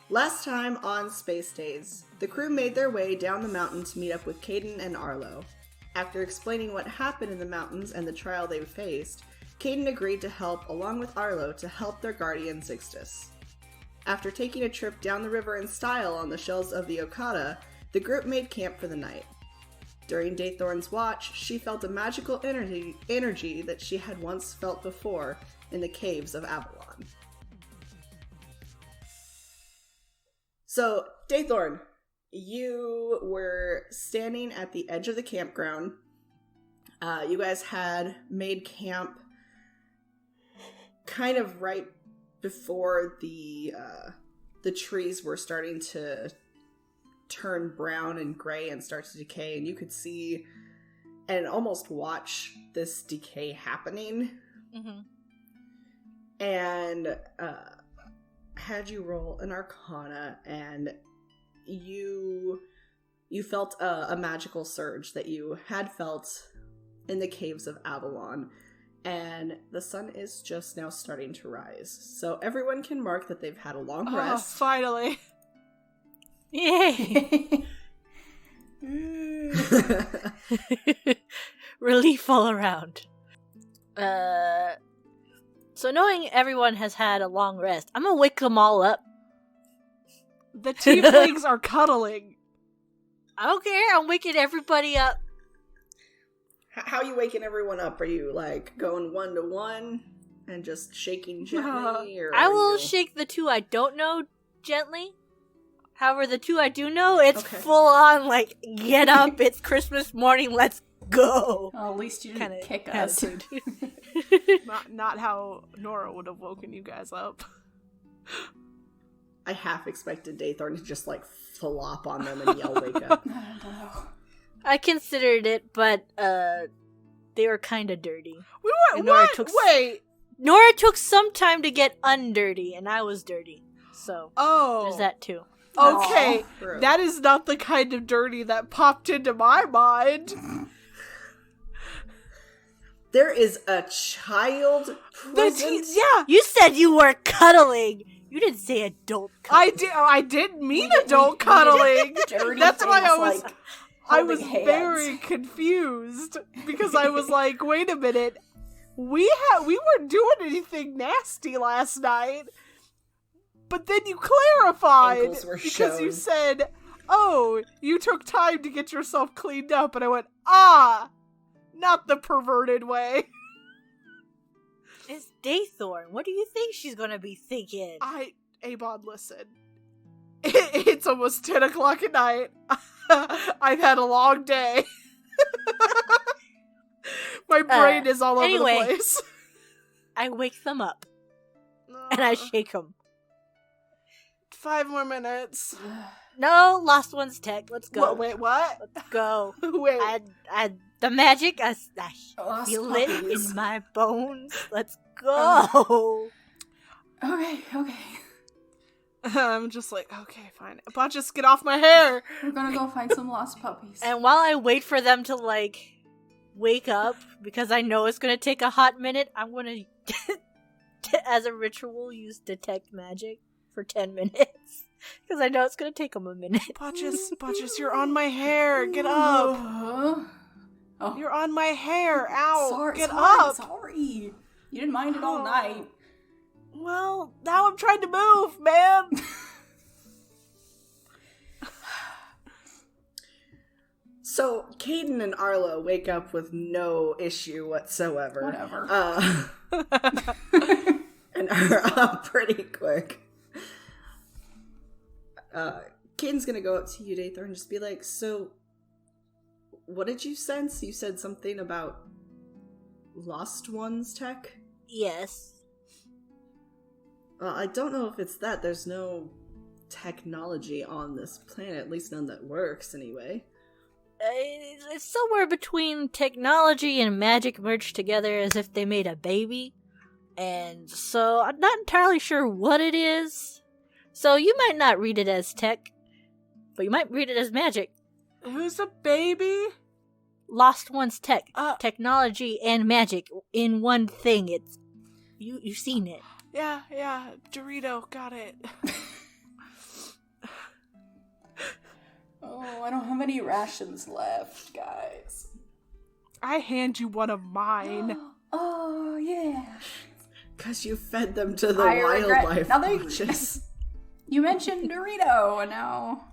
Last time on Space Daze, the crew made their way down the mountain to meet up with Caden and Arlo. After explaining what happened in the mountains and the trial they faced, Caden agreed to help along with Arlo to help their guardian Sixtus. After taking a trip down the river in style on the shells of the Okada, the group made camp for the night. During Daythorn's watch, she felt a magical energy that she had once felt before in the caves of Avalon. So, Daythorn, you were standing at the edge of the campground. You guys had made camp kind of right before the trees were starting to turn brown and gray and start to decay, and you could see and almost watch this decay happening. Mm-hmm. And had you roll an Arcana, and you felt a magical surge that you had felt in the caves of Avalon, and the sun is just now starting to rise. So everyone can mark that they've had a long rest. Oh, finally. Yay! Relief all around. So knowing everyone has had a long rest, I'm gonna wake them all up. The tieflings are cuddling. I don't care, I'm waking everybody up. How are you waking everyone up? Are you, like, going 1-to-1 and just shaking gently? Or I will shake the two I don't know gently. However, the two I do know, it's full on, like, get up, it's Christmas morning, let's go. Well, at least you didn't Kinda kick us. Not how Nora would have woken you guys up. I half expected Daythorn to just, like, flop on them and yell, wake up. I don't know. I considered it, but, they were kinda dirty. We And were, what? Wait! Nora took some time to get undirty, and I was dirty. So, Oh. there's that too. Okay, Aww. that is not the kind of dirty that popped into my mind. There is a child present. Yeah, You said you were cuddling! You didn't say adult cuddling. I didn't mean adult cuddling. Dirty That's why I things, was like, I holding was hands. very confused because I was like, wait a minute, we weren't doing anything nasty last night. But then you clarified Ankles were because you shown. said, "Oh, you took time to get yourself cleaned up," and I went, not the perverted way. It's Daythorn. What do you think she's gonna be thinking? Abon, listen. It's almost 10 o'clock at night. I've had a long day. My brain is all over the place. I wake them up, and I shake them. 5 more minutes. No, lost one's tech. Let's go. Wait, what? Let's go. Wait. The magic, I Lost feel it puppies. in my bones. Let's go. Okay. I'm just like, okay, fine. But just get off my hair. We're gonna go find some lost puppies. And while I wait for them to, like, wake up, because I know it's gonna take a hot minute, I'm gonna, as a ritual, use detect magic for 10 minutes. Because I know it's gonna take them a minute. Butchus, you're on my hair. Get up. Oh, You're on my hair. Ow. Get sorry, up. Sorry. You didn't mind it all night. Well, now I'm trying to move, man. So, Caden and Arlo wake up with no issue whatsoever. Whatever. And are up pretty quick. Caden's gonna go up to you, Daythorn, and just be like, so, what did you sense? You said something about Lost Ones tech? Yes. I don't know if it's that. There's no technology on this planet, at least none that works, anyway. It's somewhere between technology and magic merged together as if they made a baby. And so I'm not entirely sure what it is. So you might not read it as tech, but you might read it as magic. Who's a baby? Lost One's tech. Technology and magic in one thing. It's you've seen it. Yeah, Dorito, got it. Oh, I don't have any rations left, guys. I hand you one of mine. Oh, yeah. Because you fed them to the I regret wildlife nothing. watches. You mentioned Dorito, and now...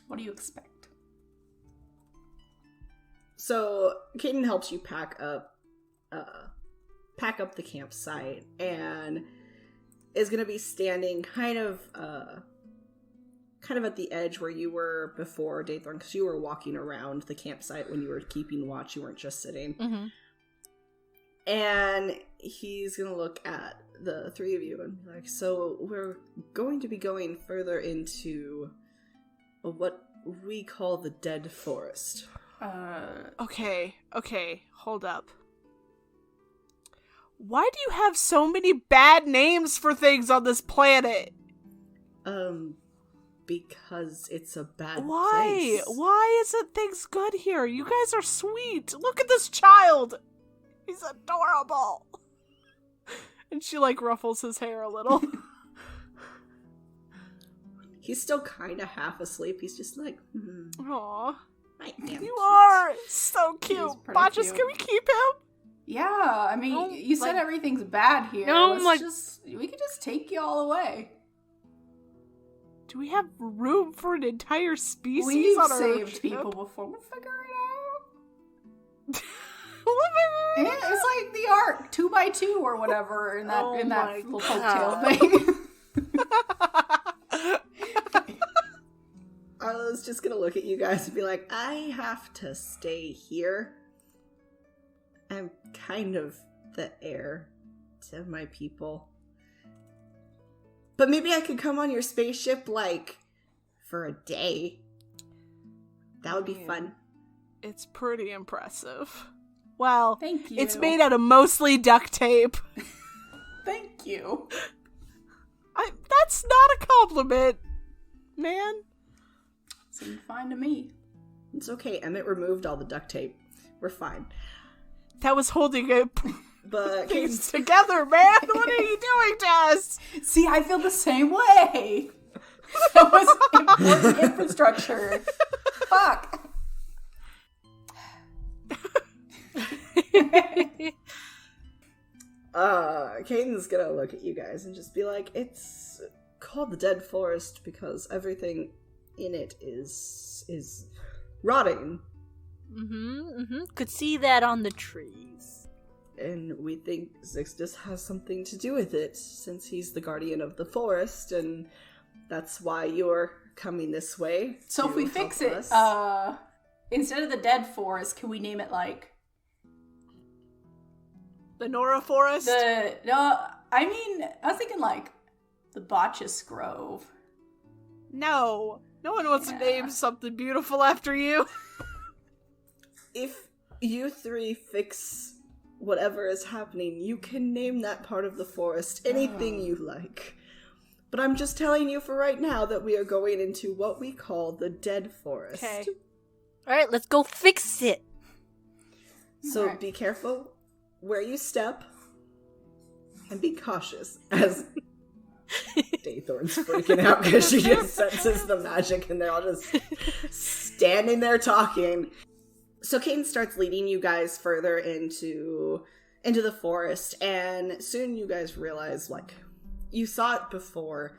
What do you expect? So, Caden helps you pack up the campsite, and is going to be standing kind of at the edge where you were before, Daythorn, because you were walking around the campsite when you were keeping watch. You weren't just sitting. Mm-hmm. And he's going to look at the three of you and be like, so we're going to be going further into what we call the Dead Forest. Okay, hold up. Why do you have so many bad names for things on this planet? Because it's a bad Why? place. Why isn't things good here? You guys are sweet. Look at this child. He's adorable. And she, ruffles his hair a little. He's still kind of half asleep. He's just like, Aw. my damn You cute. are so He is cute. pretty Botchus, cute. can we keep him? Yeah, I mean, Oh, you said everything's bad here. No, We could just take you all away. Do we have room for an entire species We've on our saved ship? people before. We'll figure it out. We'll figure it Yeah, it's like the Ark, 2x2 or whatever in that Oh my little God. folktale thing. Arlo's just gonna look at you guys and be like, I have to stay here. I'm kind of the heir to my people. But maybe I could come on your spaceship, for a day. That would be Man. fun. It's pretty impressive. Well, Thank you. it's made out of mostly duct tape. Thank you. That's not a compliment, man. Seemed fine to me. It's okay, Emmett removed all the duct tape. We're fine. That was holding it But things together, man. What are you doing to us? See, I feel the same way. That was important infrastructure. Fuck. Caden's gonna look at you guys and just be like, it's called the Dead Forest because everything in it is rotting. Could see that on the trees. And we think Zixtus has something to do with it, since he's the guardian of the forest, and that's why you're coming this way. So if to we help fix it, us. instead of the Dead Forest, can we name it The Nora Forest? I was thinking the Botchus Grove. No. No one wants to name something beautiful after you. If you three fix whatever is happening, you can name that part of the forest anything you like. But I'm just telling you for right now that we are going into what we call the Dead Forest. Okay. Alright, let's go fix it. So Alright. be careful where you step, and be cautious as Daythorn's freaking out because she just senses the magic and they're all just standing there talking. So Caden starts leading you guys further into the forest, and soon you guys realize, you saw it before,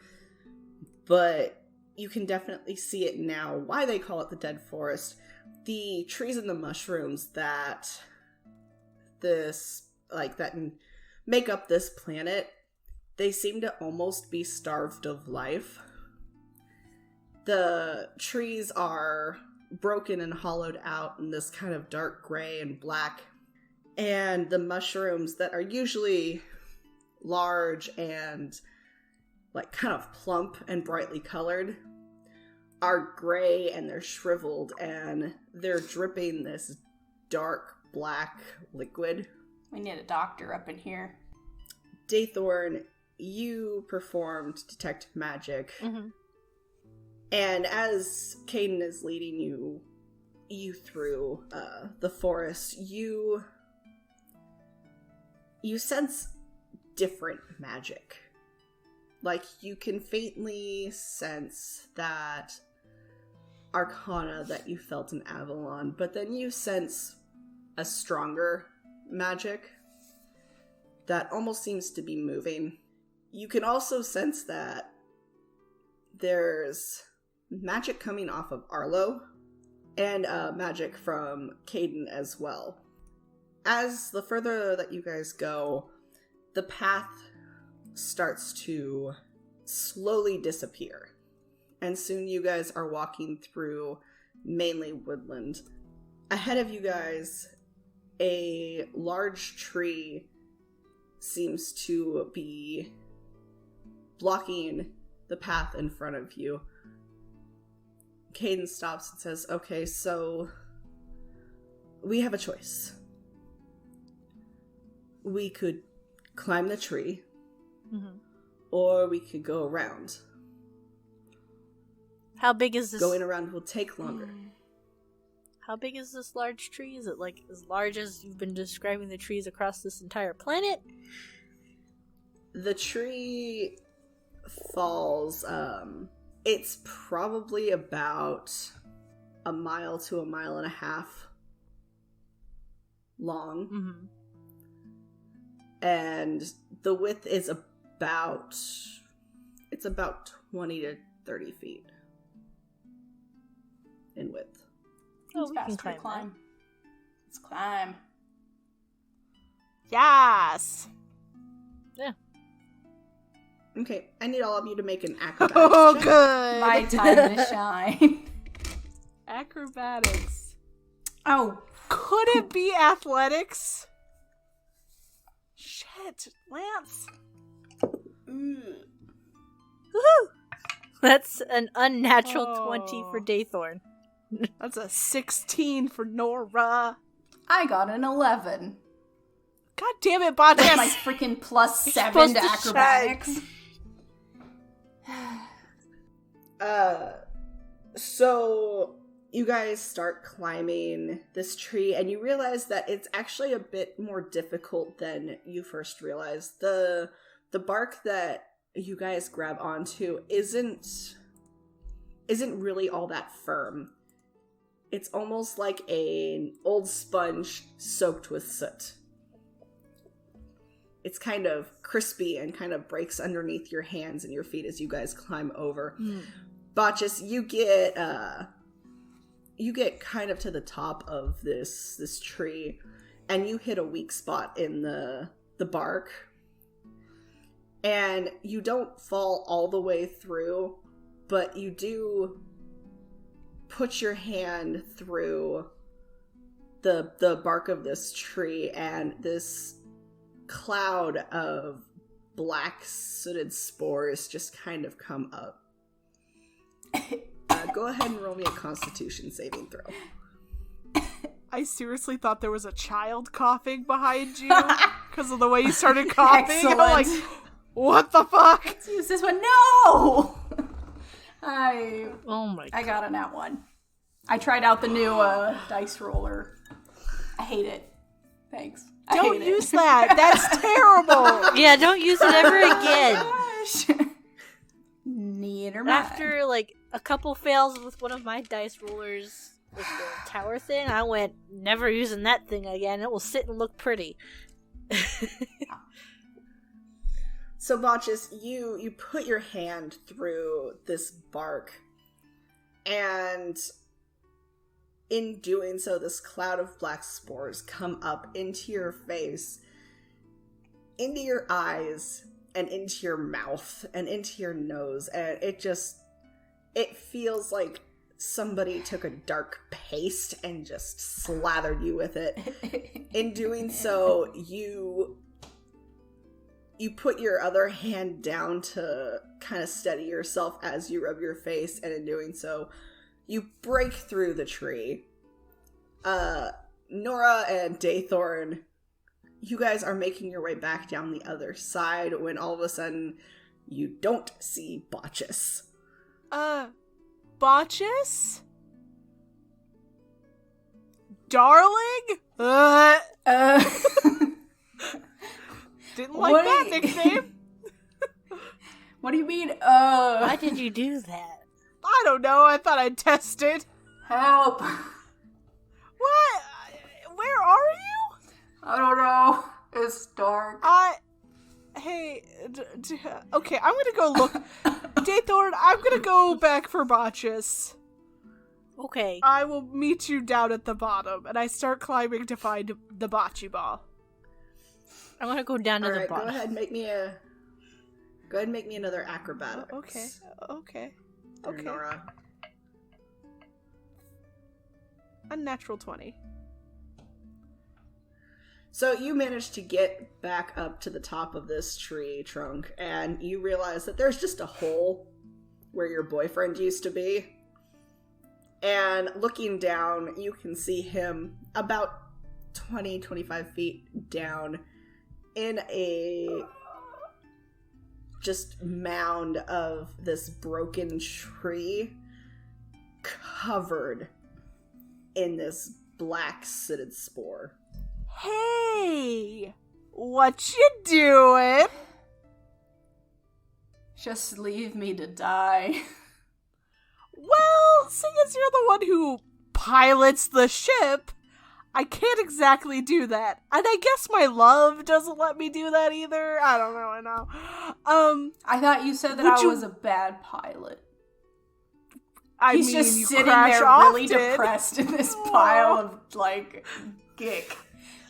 but you can definitely see it now, why they call it the Dead Forest. The trees and the mushrooms that make up this planet, they seem to almost be starved of life. The trees are broken and hollowed out in this kind of dark gray and black, and the mushrooms that are usually large and kind of plump and brightly colored are gray, and they're shriveled, and they're dripping this dark black liquid. We need a doctor up in here. Daythorn, you performed Detect Magic. Mm-hmm. And as Caden is leading you through the forest, you sense different magic. Like, you can faintly sense that arcana that you felt in Avalon, but then you sense a stronger magic that almost seems to be moving. You can also sense that there's magic coming off of Arlo and magic from Caden as well. As the further that you guys go, the path starts to slowly disappear. And soon you guys are walking through mainly woodland. Ahead of you guys, a large tree seems to be blocking the path in front of you. Caden stops and says, okay, so we have a choice. We could climb the tree, or we could go around. How big is this? Going around will take longer. How big is this large tree? Is it like as large as you've been describing the trees across this entire planet? The tree falls, it's probably about 1 mile to 1.5 miles long. Mm-hmm. And the width is about 20 to 30 feet in width. Oh, we can climb that. Let's climb. Yes. Yeah. Okay, I need all of you to make an acrobatics Oh, check. good. My time to shine. Acrobatics. Oh, Could it be athletics? Shit, Lance. Woohoo! That's an unnatural 20 for Daythorn. That's a 16 for Nora. I got an 11. God damn it, That's Bottas. my freaking plus 7 supposed to to acrobatics. So you guys start climbing this tree, and you realize that it's actually a bit more difficult than you first realized. The bark that you guys grab onto isn't really all that firm. It's almost like an old sponge soaked with soot. It's kind of crispy and kind of breaks underneath your hands and your feet as you guys climb over. Botchus, you get kind of to the top of this tree, and you hit a weak spot in the bark. And you don't fall all the way through, but you do put your hand through the bark of this tree, and this cloud of black sooted spores just kind of come up. Go ahead and roll me a Constitution saving throw. I seriously thought there was a child coughing behind you because of the way you started coughing. Excellent. I'm like, what the fuck? Let's use this one. No! Oh my god. I got a nat 1. I tried out the new dice roller. I hate it. Thanks. I Don't hate use it. that. That's terrible. Yeah, don't use it ever again. Gosh. Neither mind. After like a couple fails with one of my dice rollers with the tower thing, I went, never using that thing again. It will sit and look pretty. So, Botchus, you put your hand through this bark, and in doing so, this cloud of black spores come up into your face, into your eyes, and into your mouth, and into your nose, and it feels like somebody took a dark paste and just slathered you with it. In doing so, you put your other hand down to kind of steady yourself as you rub your face, and in doing so, you break through the tree. Nora and Daythorn, you guys are making your way back down the other side when all of a sudden you don't see Botchus. Botchus? Darling? Didn't like that Wait. nickname. What do you mean, Why did you do that? I don't know. I thought I'd test it. Help! What? Where are you? I don't know. It's dark. Hey, okay, I'm gonna go look. Daythorn, I'm gonna go back for Botchus. Okay. I will meet you down at the bottom, and I start climbing to find the bocce ball. I'm gonna go down to the Alright, bottom. go ahead and make me another acrobatics. Okay. For Nora. Unnatural 20. So you manage to get back up to the top of this tree trunk, and you realize that there's just a hole where your boyfriend used to be. And looking down, you can see him about 20-25 feet down in a just mound of this broken tree covered in this black sooted spore. Hey! What you doing? Just leave me to die. Well, seeing as you're the one who pilots the ship, I can't exactly do that. And I guess my love doesn't let me do that either. I don't know. I thought you said that I was a bad pilot. He's mean, just you sitting crash there really often. depressed in this pile of, like, gick.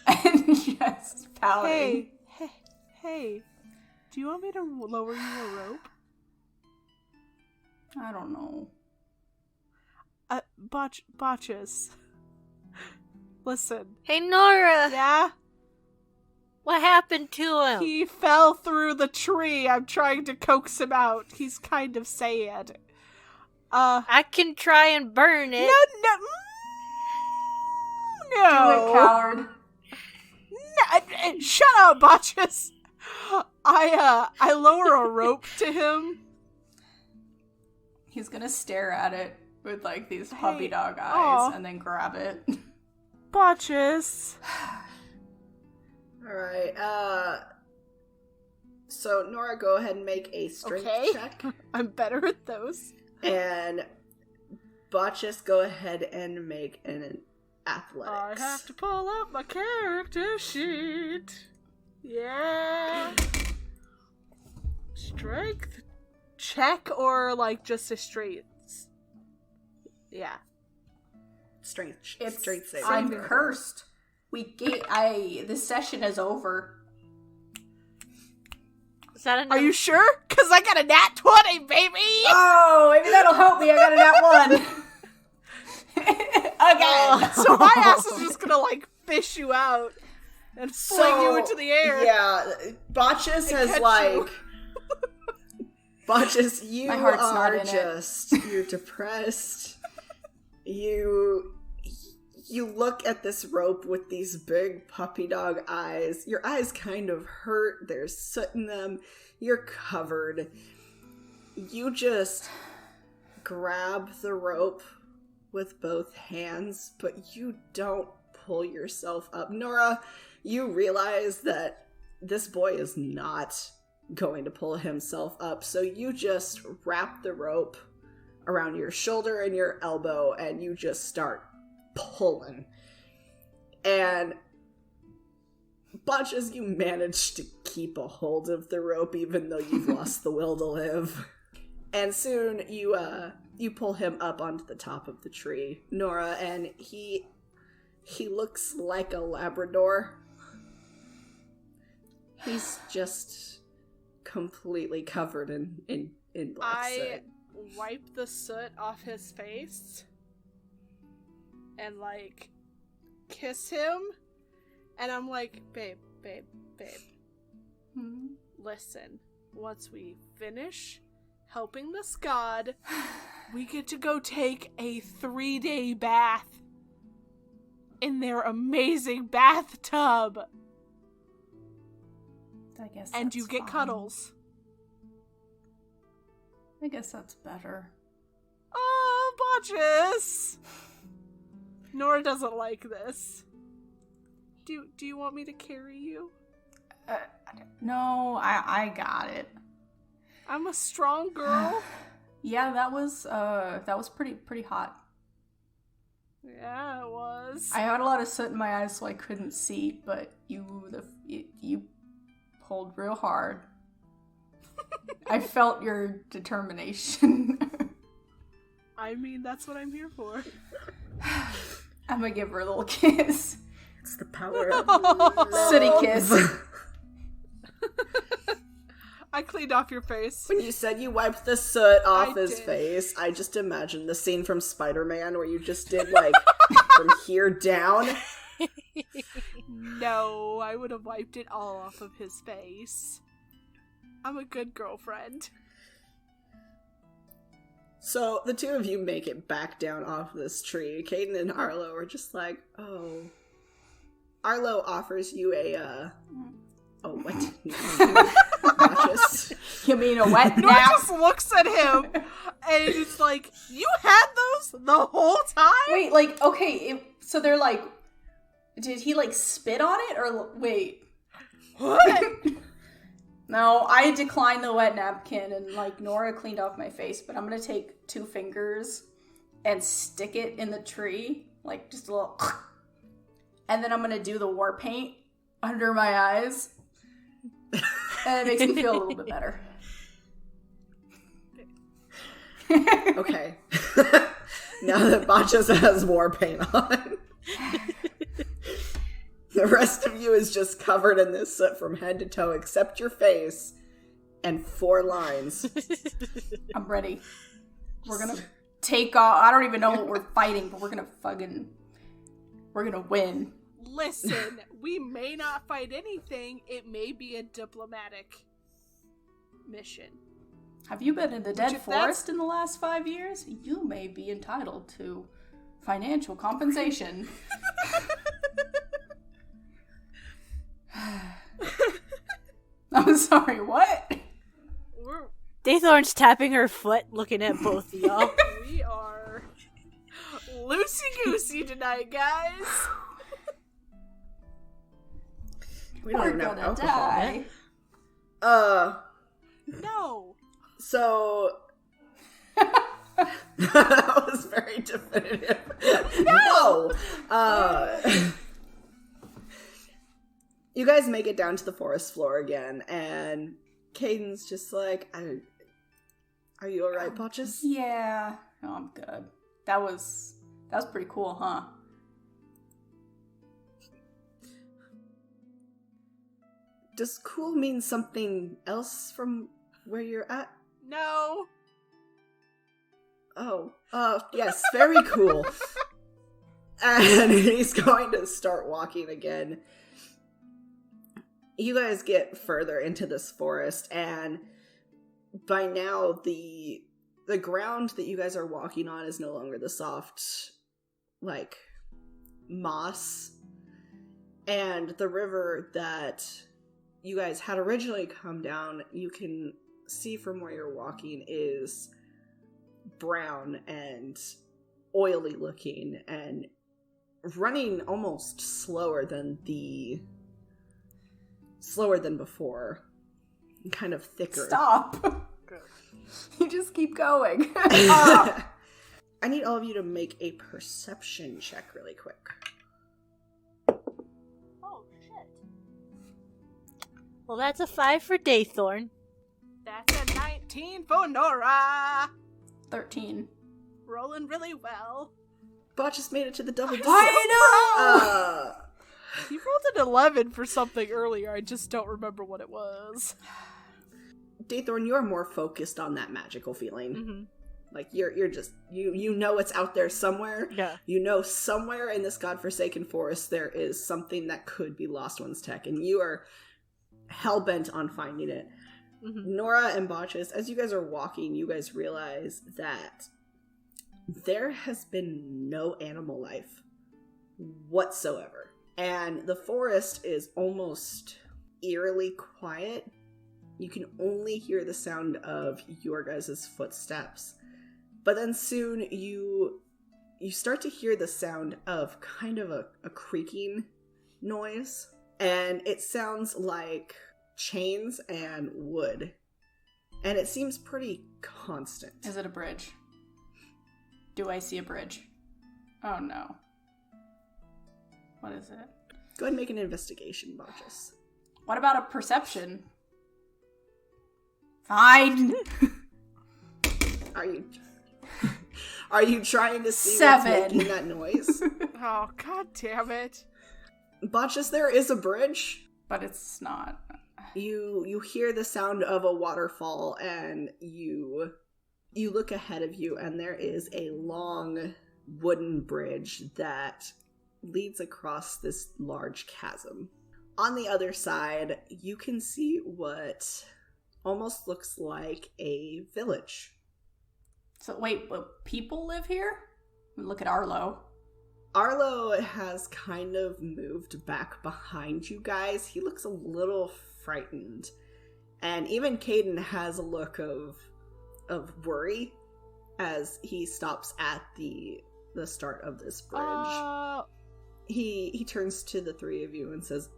And just pouting. Hey. Do you want me to lower you a rope? I don't know. Botches. Listen. Hey, Nora! Yeah? What happened to him? He fell through the tree. I'm trying to coax him out. He's kind of sad. I can try and burn it. No. Do it, coward. No, shut up, Botches. I lower a rope to him. He's gonna stare at it with, like, these puppy dog eyes and then grab it. Botches. Alright, so Nora, go ahead and make a strength check. I'm better at those. And Botchus, go ahead and make an athletics. I have to pull up my character sheet. Yeah. Strength check or like just a straight? Yeah. Strength save. I'm cursed. This session is over. Is that enough? Are you sure? Because I got a nat 20, baby! Oh, maybe that'll help me. I got a nat 1. Again. So my ass is just gonna like fish you out and fling you into the air. Yeah, Botchus has like... Botchus, you My heart's not are in just... You're depressed. You look at this rope with these big puppy dog eyes. Your eyes kind of hurt. There's soot in them. You're covered. You just grab the rope with both hands, but you don't pull yourself up. Nora, you realize that this boy is not going to pull himself up, so you just wrap the rope around your shoulder and your elbow, and you just start pulling. And Botches, you manage to keep a hold of the rope even though you've lost the will to live. And soon you pull him up onto the top of the tree, Nora, and he looks like a Labrador. He's just completely covered in black soot. Wipe the soot off his face and like kiss him, and I'm like, babe, listen, once we finish helping this god, we get to go take a 3-day bath in their amazing bathtub, I guess and that's you get fine. cuddles. I guess that's better. Oh, Botches! Nora doesn't like this. Do you want me to carry you? No, I got it. I'm a strong girl. Yeah, that was pretty hot. Yeah, it was. I had a lot of soot in my eyes, so I couldn't see. But you pulled real hard. I felt your determination. I mean, that's what I'm here for. I'm gonna give her a little kiss. It's the power of City kiss. I cleaned off your face. When you said you wiped the soot off I his did. face, I just imagined the scene from Spider-Man where you just did, like, from here down. No, I would have wiped it all off of his face. I'm a good girlfriend. So, the two of you make it back down off this tree. Caden and Arlo are just like, oh. Arlo offers you a, oh, what? Not just... You mean a wet Nora nap? just looks at him, and it's like, you had those the whole time? Wait, like, okay, so they're like, did he, like, spit on it, or, wait. What? No, I declined the wet napkin, and, like, Nora cleaned off my face, but I'm gonna take 2 fingers and stick it in the tree, like, just a little, and then I'm gonna do the war paint under my eyes, and it makes me feel a little bit better. Okay. Now that Botchas has war paint on. The rest of you is just covered in this soot from head to toe, except your face and 4 lines. I'm ready. We're gonna take off. I don't even know what we're fighting, but we're gonna win. Listen, we may not fight anything. It may be a diplomatic mission. Have you been in the dead if forest in the last 5 years? You may be entitled to financial compensation. I'm sorry, what? Daythorn's tapping her foot, looking at both of y'all. We are loosey-goosey tonight, guys. We don't We're even have gonna alcohol. die. No. So... that was very definitive. No! You guys make it down to the forest floor again, and Caden's just like, are you alright, Botchas? Yeah. No, I'm good. That was pretty cool, huh? Does cool mean something else from where you're at? No. Oh, yes, very cool. And he's going to start walking again. You guys get further into this forest, and by now the ground that you guys are walking on is no longer the soft, like, moss. And the river that you guys had originally come down, you can see from where you're walking, is brown and oily looking and running almost slower than before, and kind of thicker. Stop. You just keep going. I need all of you to make a perception check really quick. Oh, shit. Well, that's a 5 for Daythorn. That's a 19 for Nora. 13. Rolling really well. Bot just made it to the double digits. I know! You rolled an 11 for something earlier. I just don't remember what it was. Daythorn, you're more focused on that magical feeling. Mm-hmm. Like, you're just, you know it's out there somewhere. Yeah. You know somewhere in this godforsaken forest there is something that could be Lost One's tech, and you are hell-bent on finding it. Mm-hmm. Nora and Botchus, as you guys are walking, you guys realize that there has been no animal life whatsoever. And the forest is almost eerily quiet. You can only hear the sound of your guys' footsteps. But then soon you start to hear the sound of kind of a creaking noise. And it sounds like chains and wood. and it seems pretty constant. Is it a bridge? Do I see a bridge? Oh no. What is it? Go ahead and make an investigation, Botchus. What about a perception? Fine. Are you trying to see 7. what's making that noise? Oh, god damn it. Botchus, there is a bridge. But it's not. You hear the sound of a waterfall, and you look ahead of you, and there is a long wooden bridge that leads across this large chasm. On the other side, you can see what almost looks like a village. So wait, what, people live here? Look at Arlo. Arlo has kind of moved back behind you guys. He looks a little frightened. And even Caden has a look of worry as he stops at the start of this bridge. He turns to the three of you and says,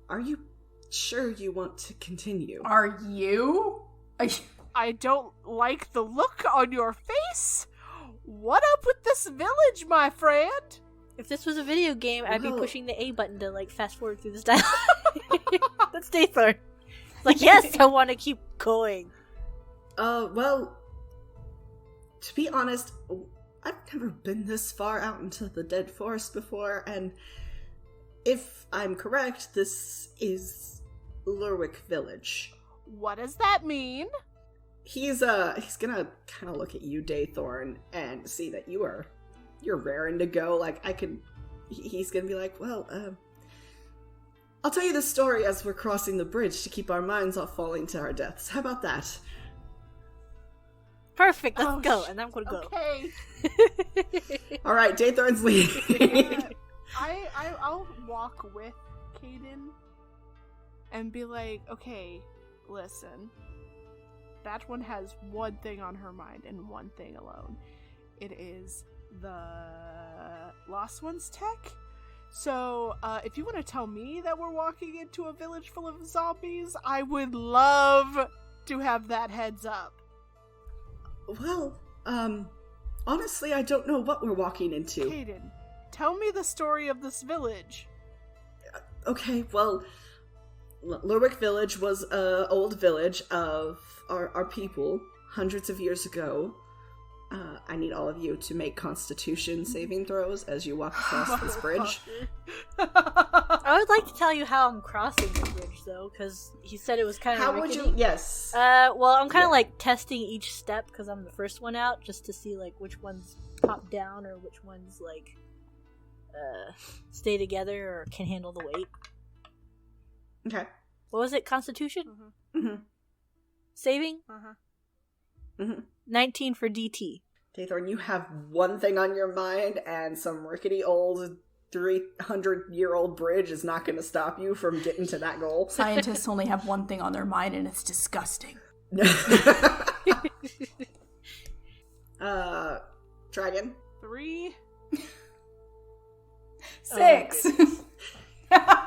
"Are you sure you want to continue?" Are you? I don't like the look on your face. What up with this village, my friend? If this was a video game, I'd be Well- pushing the A button to, like, fast forward through this dialogue. That's Dathor. Like, yes, I want to keep going. Well, to be honest, I've never been this far out into the dead forest before, and if I'm correct, this is Loric Village. What does that mean? He's gonna kind of look at you, Daythorn, and see that you're raring to go. Like, he's gonna be like, well, I'll tell you the story as we're crossing the bridge to keep our minds off falling to our deaths. How about that? Perfect, let's go. And I'm gonna go. Okay. All right, Daythorn's leading. I'll walk with Caden and be like, okay, listen. That one has one thing on her mind and one thing alone. It is the Lost Ones tech. So, if you want to tell me that we're walking into a village full of zombies, I would love to have that heads up. Well, honestly, I don't know what we're walking into. Caden, tell me the story of this village. Okay, well, Loric Village was an old village of our people hundreds of years ago. I need all of you to make Constitution saving throws as you walk across this bridge. I would like to tell you how I'm crossing the bridge, though, because he said it was kind of How would rickety. you? Yes. Well, I'm kind of Yeah. like testing each step because I'm the first one out, just to see like which ones pop down or which ones like stay together or can handle the weight. Okay. What was it? Constitution? Mm-hmm. Saving? Mm-hmm. 19 for DT. Daythorn, you have one thing on your mind, and some rickety old 300-year-old bridge is not going to stop you from getting to that goal. Scientists only have one thing on their mind, and it's disgusting. Dragon. 3. 6.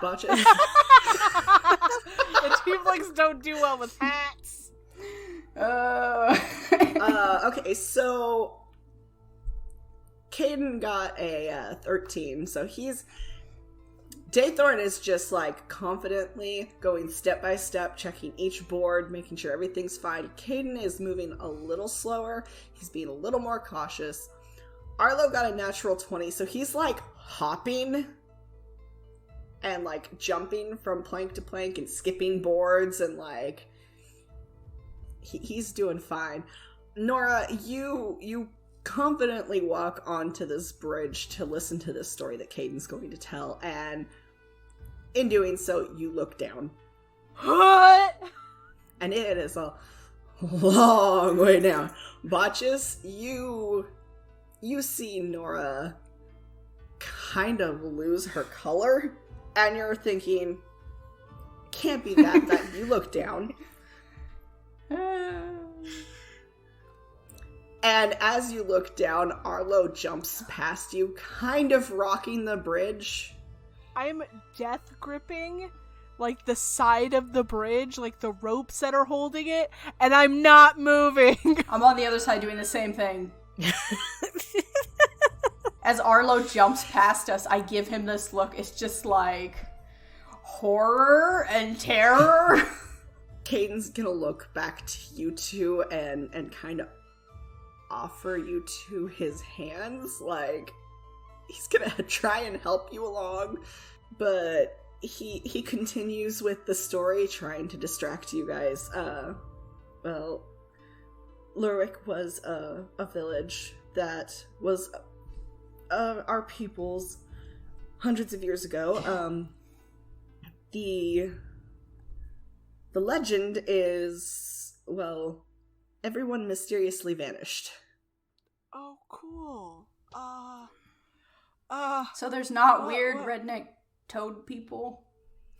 Botches. The tieflings don't do well with hats. Okay, so Caden got a 13, so Daythorn is just like confidently going step by step, checking each board, making sure everything's fine. Caden is moving a little slower, he's being a little more cautious. Arlo got a natural 20, so he's like hopping and like jumping from plank to plank and skipping boards and like he's doing fine. Nora, you confidently walk onto this bridge to listen to this story that Caden's going to tell, and in doing so, you look down. What? And it is a long way down. Botches, you see Nora kind of lose her color, and you're thinking, can't be that you look down. And as you look down, Arlo jumps past you, kind of rocking the bridge. I'm death gripping like the side of the bridge, like the ropes that are holding it, and I'm not moving. I'm on the other side doing the same thing. As Arlo jumps past us, I give him this look. It's just like horror and terror. Caden's gonna look back to you two and kind of offer you two his hands. Like, he's gonna try and help you along, but he continues with the story, trying to distract you guys. Well, Loric was a village that was our people's hundreds of years ago. The legend is, well, everyone mysteriously vanished. Oh, cool. So there's not weird redneck toad people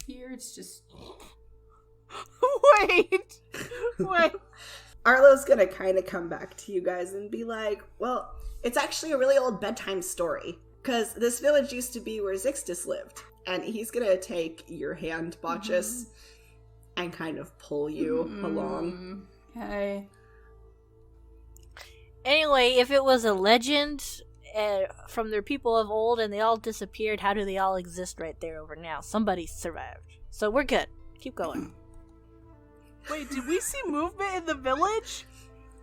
here, it's just... Wait. Arlo's gonna kind of come back to you guys and be like, well, it's actually a really old bedtime story, because this village used to be where Zixtus lived, and he's gonna take your hand, Botchus, and kind of pull you along. Okay. Anyway, if it was a legend from their people of old and they all disappeared, how do they all exist right there over now? Somebody survived. So we're good. Keep going. Wait, did we see movement in the village?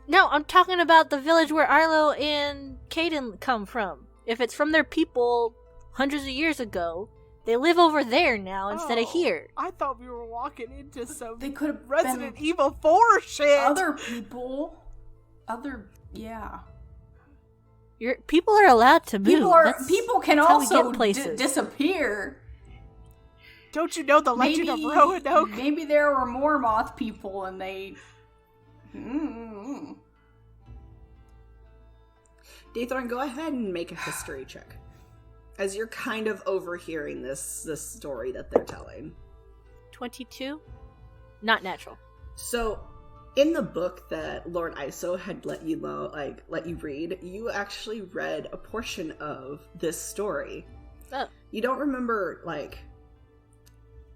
No, I'm talking about the village where Arlo and Caden come from. If it's from their people hundreds of years ago, they live over there now instead of here. I thought we were walking into some They could have Resident Evil 4 shit. Other people. Yeah. People are allowed to move. People can that's how we also get places. disappear. Don't you know the legend of Roanoke? Maybe there were more moth people and they... Daythorn, go ahead and make a history check, as you're kind of overhearing this story that they're telling. 22? Not natural. So, in the book that Lord Iso had let you read, you actually read a portion of this story. Oh. You don't remember,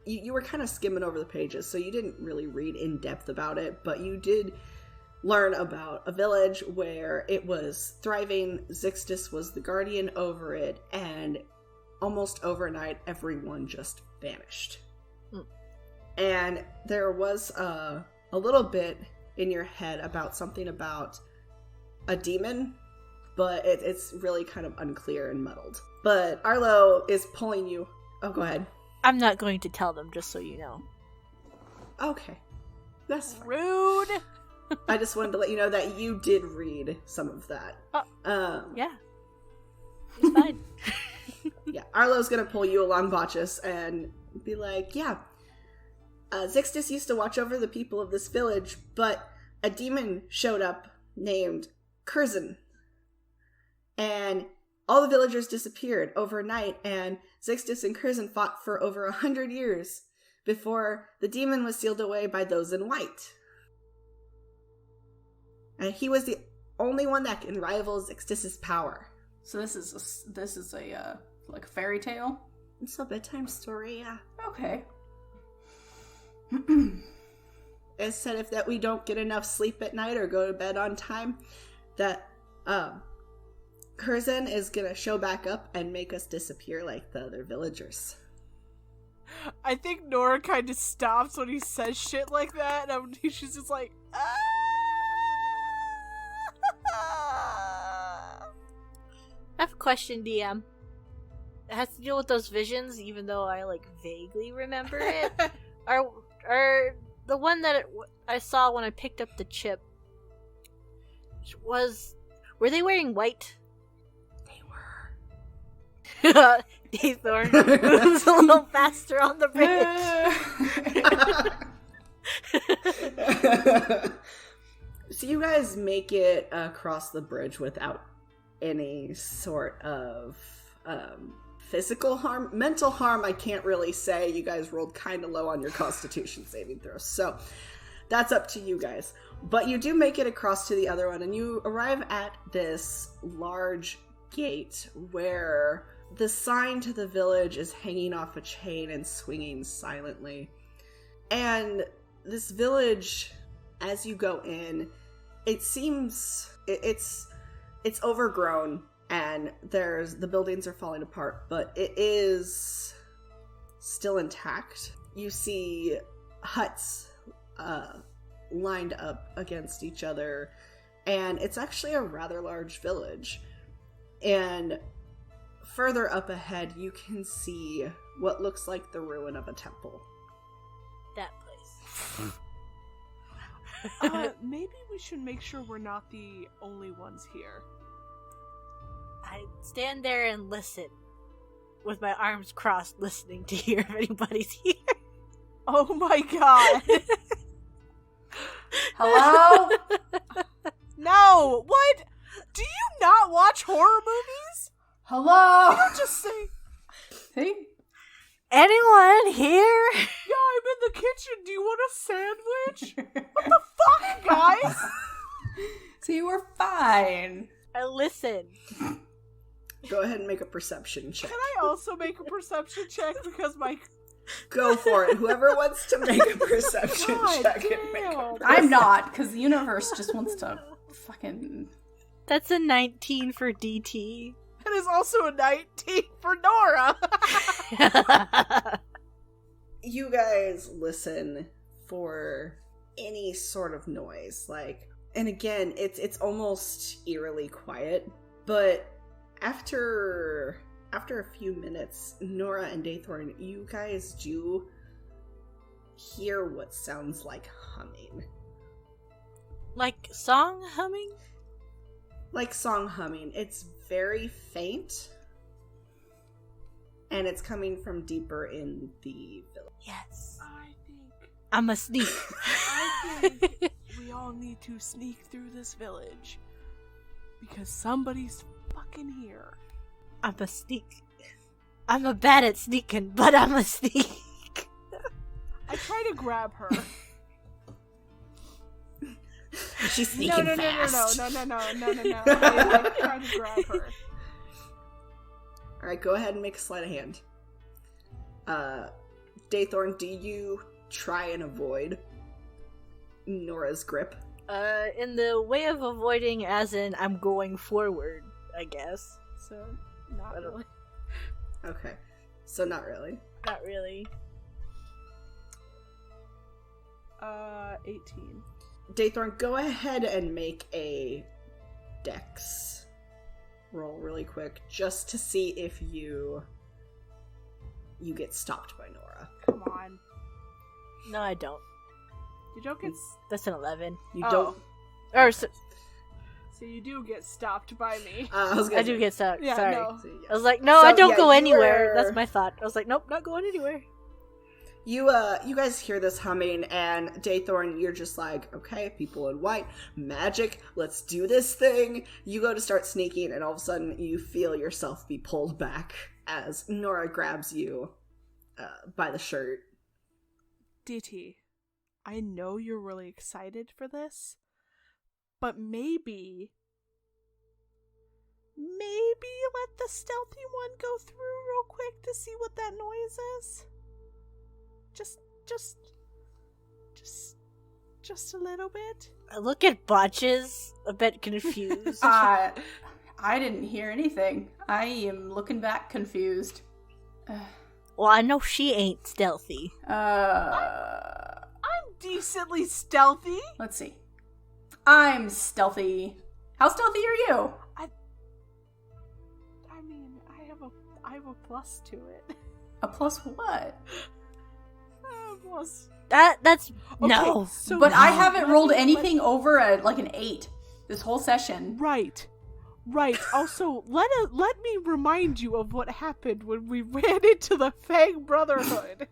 you were kind of skimming over the pages, so you didn't really read in depth about it, but you did learn about a village where it was thriving. Zixtus was the guardian over it, and almost overnight, everyone just vanished. And there was a little bit in your head about something about a demon, but it's really kind of unclear and muddled. But Arlo is pulling you. Oh, go ahead. I'm not going to tell them, just so you know. Okay. That's fine. Rude. I just wanted to let you know that you did read some of that. Yeah. It's fine. Yeah, Arlo's gonna pull you along, Botchus, and be like, yeah, Zixtus used to watch over the people of this village, but a demon showed up named Curzon. And all the villagers disappeared overnight, and Zixtus and Curzon fought for over 100 years before the demon was sealed away by those in white. And he was the only one that can rival Zixtus's power. So this is a like a fairy tale? It's a bedtime story, yeah. Okay. It said if that we don't get enough sleep at night or go to bed on time, that Curzon is gonna show back up and make us disappear like the other villagers. I think Nora kind of stops when he says shit like that, and she's just like, ah! I have a question, DM. It has to deal with those visions, even though I, vaguely remember it. Are the one that I saw when I picked up the chip, were they wearing white? They were. Daythorn moves a little faster on the bridge. So you guys make it across the bridge without any sort of physical harm. Mental harm, I can't really say. You guys rolled kind of low on your constitution saving throws, so that's up to you guys. But you do make it across to the other one, and you arrive at this large gate where The sign to the village is hanging off a chain and swinging silently. And this village, as you go in, it seems it's overgrown and the buildings are falling apart, but it is still intact. You see huts lined up against each other, and it's actually a rather large village. And further up ahead, you can see what looks like the ruin of a temple. That place. Maybe we should make sure we're not the only ones here. I stand there and listen, with my arms crossed, listening to hear if anybody's here. Oh my god! Hello? No! What? Do you not watch horror movies? Hello? You don't just say, See? Anyone here? yeah, I'm in the kitchen, do you want a sandwich? What the fuck, guys? See, we're fine. I listen. Go ahead and make a perception check. Can I also make a perception check because my... Go for it. Whoever wants to make a perception God check damn. and make a I'm not, because the universe just wants to fucking... That's a 19 for DT. That is also a 19 for Nora! You guys listen for any sort of noise, and again, it's almost eerily quiet, but after a few minutes, Nora and Daythorn, you guys do hear what sounds like humming. Like song humming? Like song humming. It's very faint, and it's coming from deeper in the village. Yes. I think I'm a sneak. we all need to sneak through this village. Because somebody's fucking here. I'm a sneak. I'm a bad at sneaking, but I'm a sneak. I try to grab her. She's sneaking fast. No. I try to grab her. Alright, go ahead and make a sleight of hand. Daythorn, do you try and avoid Nora's grip? In the way of avoiding, as in I'm going forward, I guess. So, not really. Okay, so not really. Not really. 18. Daythorn, go ahead and make a dex roll really quick, just to see if you get stopped by Nora. Come on. No, I don't. You don't get... That's an 11. You Oh. don't... Or so you do get stopped by me. I do get stuck. Yeah, Sorry. no. So, yeah. I was like, no, So, I don't yeah, go you anywhere. were- That's my thought. I was like, nope, not going anywhere. You guys hear this humming, and Daythorn, you're just like, okay, people in white, magic, let's do this thing. You go to start sneaking, and all of a sudden, you feel yourself be pulled back as Nora grabs you by the shirt. DT, I know you're really excited for this, but maybe let the stealthy one go through real quick to see what that noise is. Just a little bit. I look at Botches, a bit confused. I didn't hear anything. I am looking back confused. Well, I know she ain't stealthy. I'm decently stealthy. Let's see. I'm stealthy. How stealthy are you? I mean, I have a plus to it. A plus what? Plus. That's Okay, no. so But I now haven't let rolled me- anything over an 8 this whole session. Right. Also, let me remind you of what happened when we ran into the Fang Brotherhood.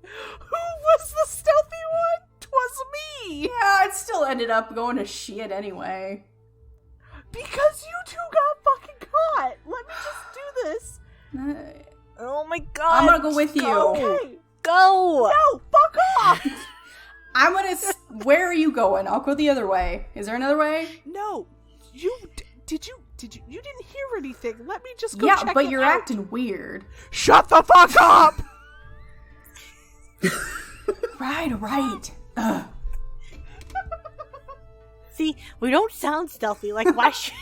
Who was the stealthy one? 'Twas me. Yeah, it still ended up going to shit anyway. Because you two got fucking caught. Let me just do this. Oh my god. I'm gonna go with you. Okay. Go. No, fuck off. I'm gonna. Where are you going? I'll go the other way. Is there another way? No, did you You didn't hear anything. Let me just go Yeah, check but it you're out. acting weird. Shut the fuck up! Right. Ugh. See, we don't sound stealthy. Like, why should...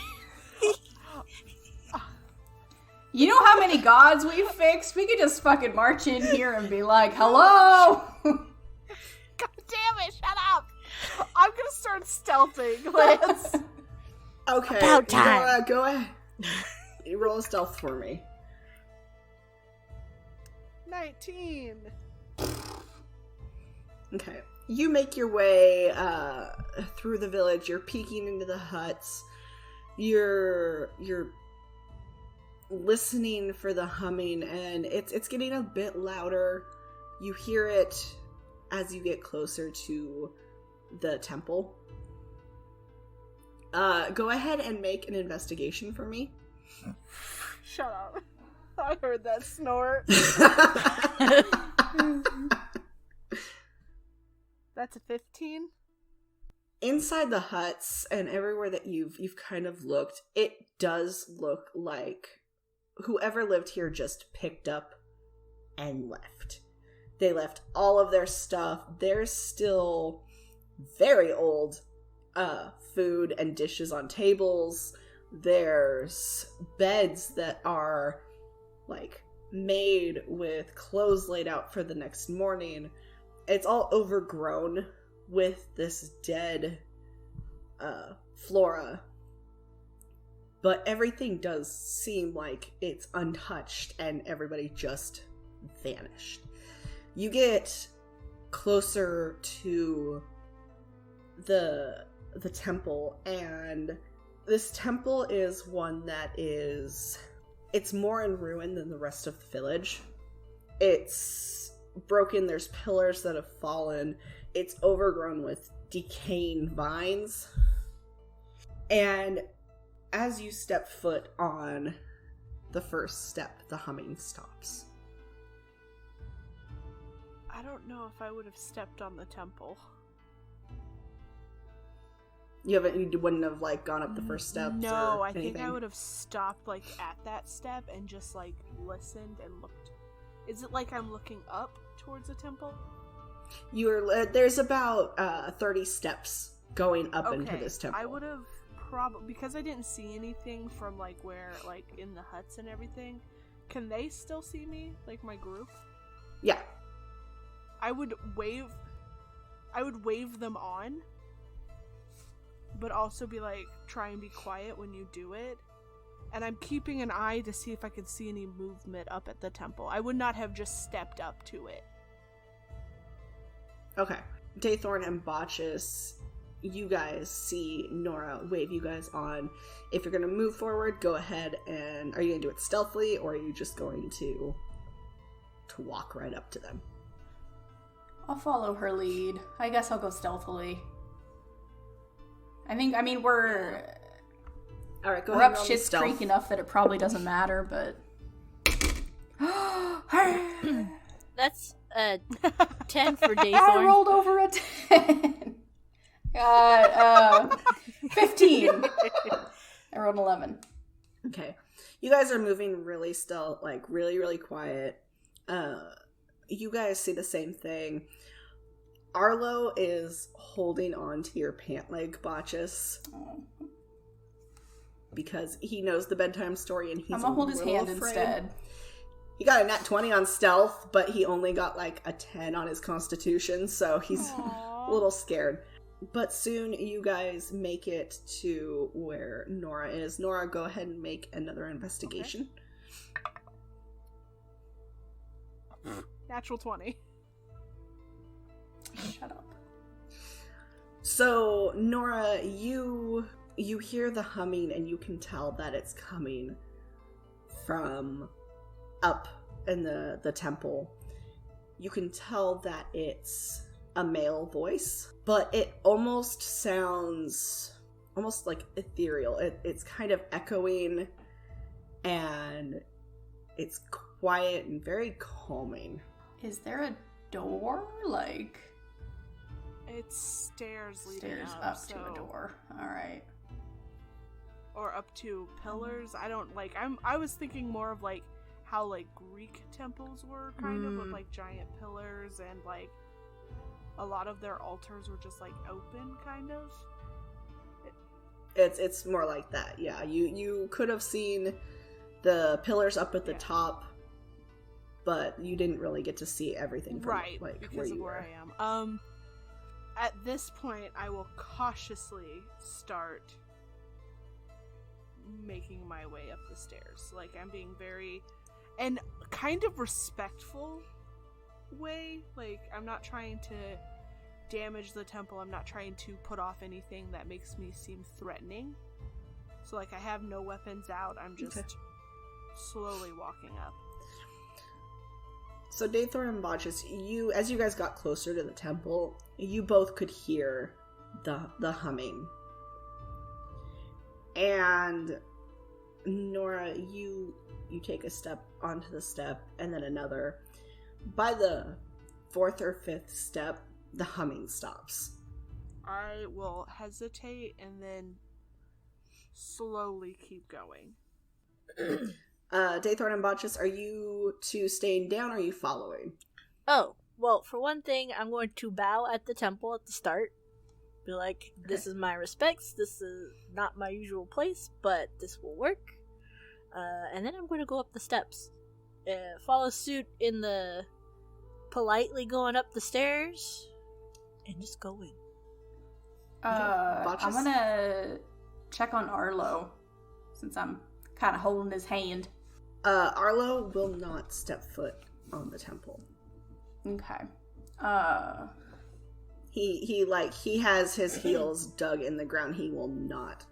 You know how many gods we've fixed? We could just fucking march in here and be like, hello! God damn it, shut up! I'm gonna start stealthing, Lance. Okay, About time. Nora, go ahead. You roll a stealth for me. 19. Okay. You make your way through the village. You're peeking into the huts. You're listening for the humming, and it's getting a bit louder. You hear it as you get closer to the temple. Go ahead and make an investigation for me. Shut up. I heard that snort. That's a 15. Inside the huts and everywhere that you've kind of looked, it does look like whoever lived here just picked up and left. They left all of their stuff. There's still very old food and dishes on tables. There's beds that are like made with clothes laid out for the next morning. It's all overgrown with this dead flora. But everything does seem like it's untouched and everybody just vanished. You get closer to the temple, and this temple is one that it's more in ruin than the rest of the village. It's broken, there's pillars that have fallen, it's overgrown with decaying vines. And as you step foot on the first step, the humming stops. I don't know if I would have stepped on the temple. You wouldn't have like gone up the first steps? No, or I think I anything? would have stopped like at that step and just like listened and looked. Is it like I'm looking up towards the temple? There's about 30 steps going up into this temple. I would have probably, because I didn't see anything from like where, like in the huts and everything. Can they still see me, like my group? Yeah. I would wave them on, but also be like, try and be quiet when you do it. And I'm keeping an eye to see if I could see any movement up at the temple. I would not have just stepped up to it. Okay. Daythorn and Botchus, you guys see Nora wave you guys on. If you're going to move forward, go ahead, and are you going to do it stealthily, or are you just going to walk right up to them? I'll follow her lead. I guess I'll go stealthily. we're All right, go we're ahead. up Shit's Creek enough that it probably doesn't matter, but... That's a 10 for Daythorn. I rolled over a 10. 15. I rolled an 11. Okay. You guys are moving really still, like really, really quiet. You guys see the same thing. Arlo is holding on to your pant leg, Botchus, because he knows the bedtime story and he's I'm gonna hold his hand afraid. instead. He got a nat 20 on stealth, but he only got like a 10 on his constitution, so he's a little scared. But soon you guys make it to where Nora is. Nora, go ahead and make another investigation. Okay. Natural 20. Shut up. So, Nora, you hear the humming and you can tell that it's coming from up in the temple. You can tell that it's a male voice, but it almost sounds almost like ethereal. It's kind of echoing, and it's quiet and very calming. Is there a door? Like... It's stairs leading Stairs up to a door. Alright. or up to pillars. I was thinking more of like how like Greek temples were kind of with like giant pillars, and like a lot of their altars were just like open kind of. It's more like that. Yeah, you could have seen the pillars up at the top, but you didn't really get to see everything from like because of where I am. At this point, I will cautiously start making my way up the stairs. Like, I'm being very, and kind of respectful way. Like, I'm not trying to damage the temple. I'm not trying to put off anything that makes me seem threatening. So, like, I have no weapons out. I'm just slowly walking up. So Daythorn and Botches, as you guys got closer to the temple, you both could hear the humming. And Nora, you take a step onto the step, and then another. By the 4th or 5th step, the humming stops. I will hesitate and then slowly keep going. Daythorn and Botches, are you two staying down, or are you following? Oh, well, for one thing, I'm going to bow at the temple at the start. Be like, this is my respects, this is not my usual place, but this will work. And then I'm going to go up the steps. Follow suit in the politely going up the stairs, and just going. I'm gonna check on Arlo, since I'm kind of holding his hand. Arlo will not step foot on the temple. Okay. He has his heels dug in the ground. He will not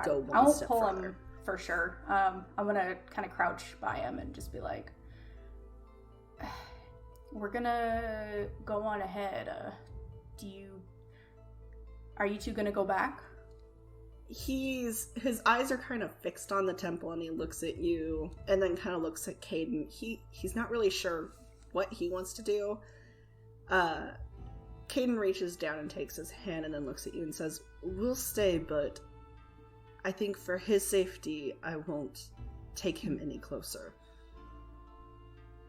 go one step further. I won't pull him for sure. I'm gonna kind of crouch by him and just be like, we're gonna go on ahead. Are you two gonna go back? His eyes are kind of fixed on the temple, and he looks at you and then kind of looks at Caden. He's not really sure what he wants to do. Caden reaches down and takes his hand and then looks at you and says, "We'll stay, but I think for his safety, I won't take him any closer."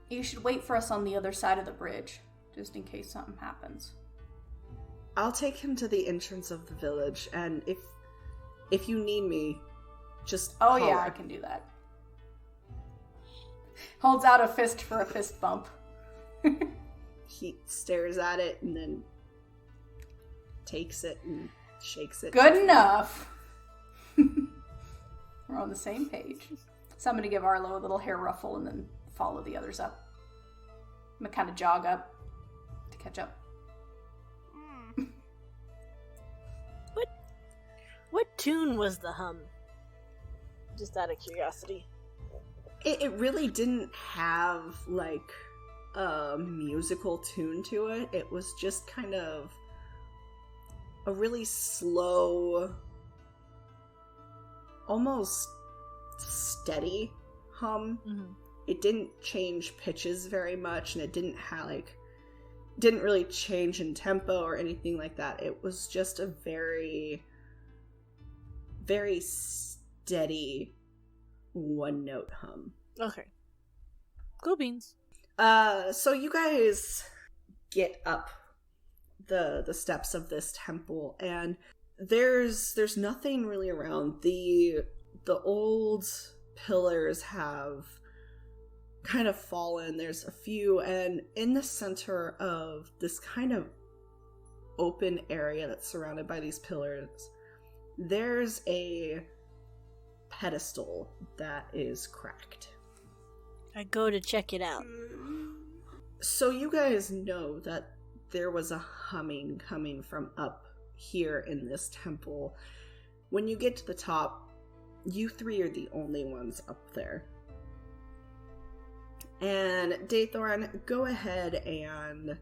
You should wait for us on the other side of the bridge, just in case something happens. I'll take him to the entrance of the village, and if you need me, just Oh holler. yeah, I can do that. Holds out a fist for a fist bump. He stares at it and then takes it and shakes it. Good enough. We're on the same page. So I'm going to give Arlo a little hair ruffle and then follow the others up. I'm going to kind of jog up to catch up. What tune was the hum? Just out of curiosity. It really didn't have, like, a musical tune to it. It was just kind of a really slow, almost steady hum. Mm-hmm. It didn't change pitches very much, and it didn't didn't really change in tempo or anything like that. It was just a very, very steady one-note hum. Okay. Cool beans. So you guys get up the steps of this temple, and there's nothing really around. The old pillars have kind of fallen. There's a few, and in the center of this kind of open area that's surrounded by these pillars, there's a pedestal that is cracked. I go to check it out. So you guys know that there was a humming coming from up here in this temple. When you get to the top, you three are the only ones up there. And Daythorn, go ahead and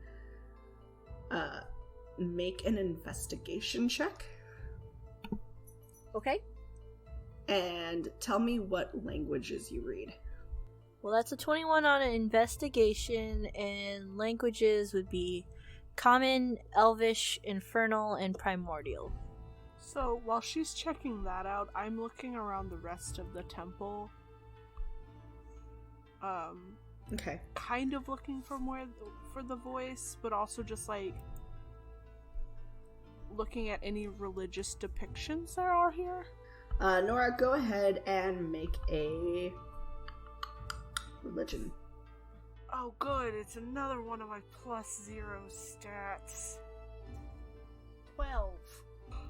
make an investigation check. Okay. And tell me what languages you read. Well, that's a 21 on an investigation, and languages would be Common, Elvish, Infernal, and Primordial. So while she's checking that out, I'm looking around the rest of the temple. Okay. Kind of looking for the voice, but also just like looking at any religious depictions there are here. Nora, go ahead and make a religion. Oh good, it's another one of my +0 stats. 12.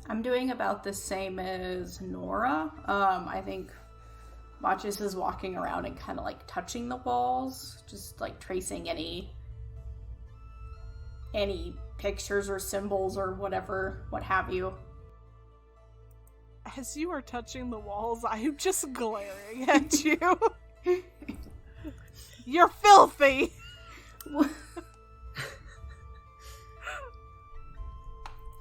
I'm doing about the same as Nora. I think Botches is walking around and kind of like touching the walls, just like tracing any pictures or symbols or whatever, what have you. As you are touching the walls, I am just glaring at you. You're filthy!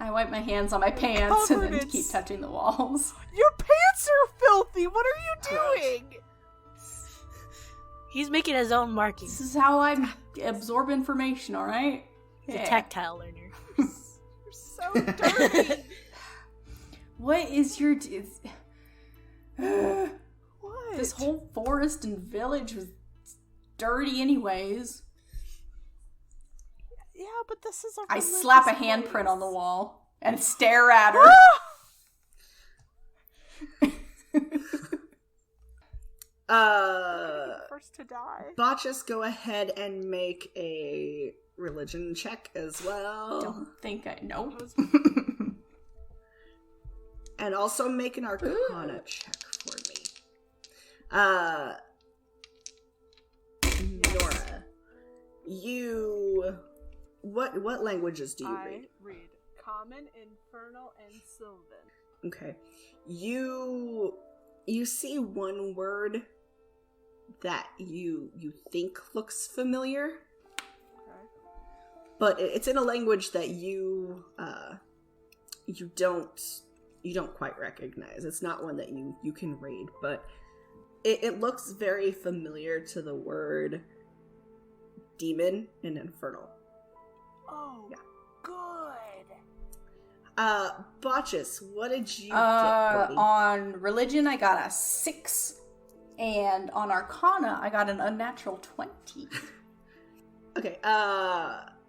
I wipe my hands on my pants and then Covered in keep touching the walls. Your pants are filthy! What are you doing? He's making his own markings. This is how I absorb information, alright? He's a tactile learner. You're so dirty! What is your... What? This whole forest and village was dirty anyways. Yeah, but this is a I religious slap a place. handprint on the wall and stare at her. First to die. Botches, go ahead and make a religion check as well. Don't think I know. And also make an Arcana check for me. Nora, you... What languages do you read? I read Common, Infernal, and Sylvan. Okay. You see one word that you think looks familiar, Okay. but it's in a language that you don't quite recognize. It's not one that you can read, but it looks very familiar to the word demon and infernal. Oh, Yeah. good. Botches, what did you get, buddy? On religion, I got a 6. And on Arcana, I got an unnatural 20. Okay,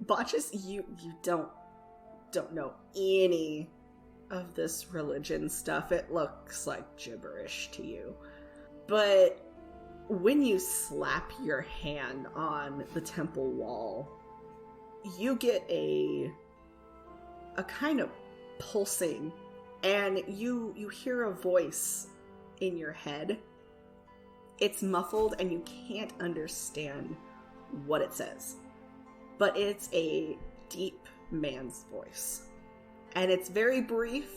Botches, you don't know any of this religion stuff. It looks like gibberish to you. But when you slap your hand on the temple wall, you get a kind of pulsing, and you hear a voice in your head. It's muffled and you can't understand what it says. But it's a deep man's voice. And it's very brief,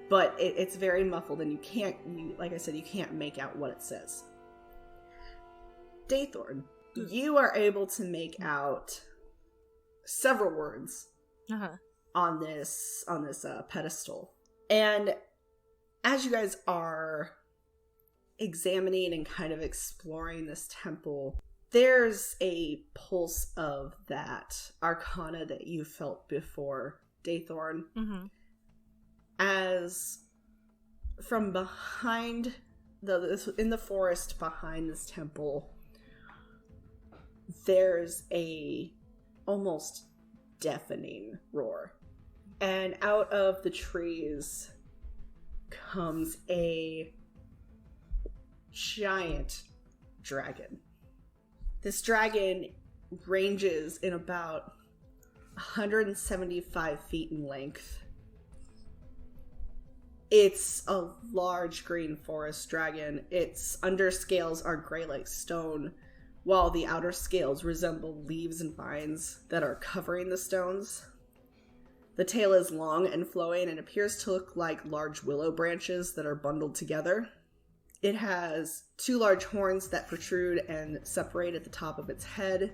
but it's very muffled, and like I said, you can't make out what it says. Daythorn, you are able to make out several words on this pedestal. And as you guys are examining and kind of exploring this temple, there's a pulse of that Arcana that you felt before, Daythorn. Mm-hmm. As from behind in the forest behind this temple, there's a almost deafening roar. And out of the trees comes a giant dragon. This dragon ranges in about 175 feet in length. It's a large green forest dragon. Its underscales are gray like stone, while the outer scales resemble leaves and vines that are covering the stones. The tail is long and flowing and appears to look like large willow branches that are bundled together. It has 2 large horns that protrude and separate at the top of its head.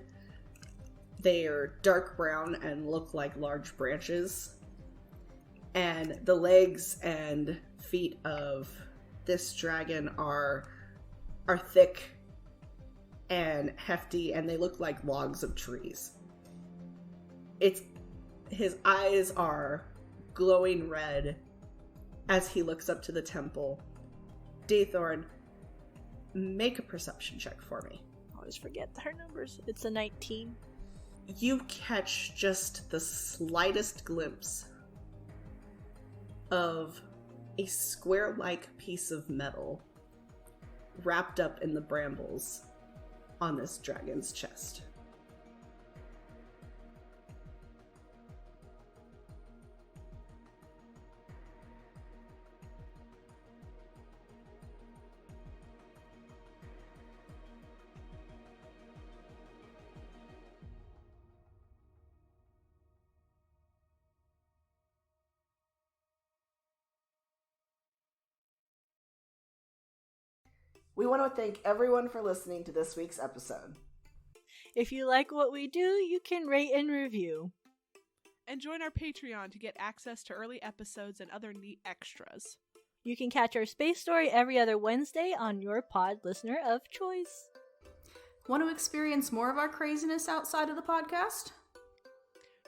They are dark brown and look like large branches. And the legs and feet of this dragon are thick and hefty, and they look like logs of trees. His eyes are glowing red as he looks up to the temple. Daythorn, make a perception check for me. I always forget her numbers. It's a 19. You catch just the slightest glimpse of a square-like piece of metal wrapped up in the brambles on this dragon's chest. We want to thank everyone for listening to this week's episode. If you like what we do, you can rate and review. And join our Patreon to get access to early episodes and other neat extras. You can catch our space story every other Wednesday on your pod listener of choice. Want to experience more of our craziness outside of the podcast?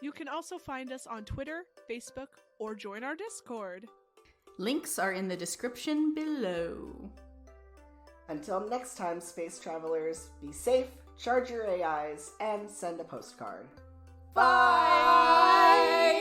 You can also find us on Twitter, Facebook, or join our Discord. Links are in the description below. Until next time, space travelers, be safe, charge your AIs, and send a postcard. Bye!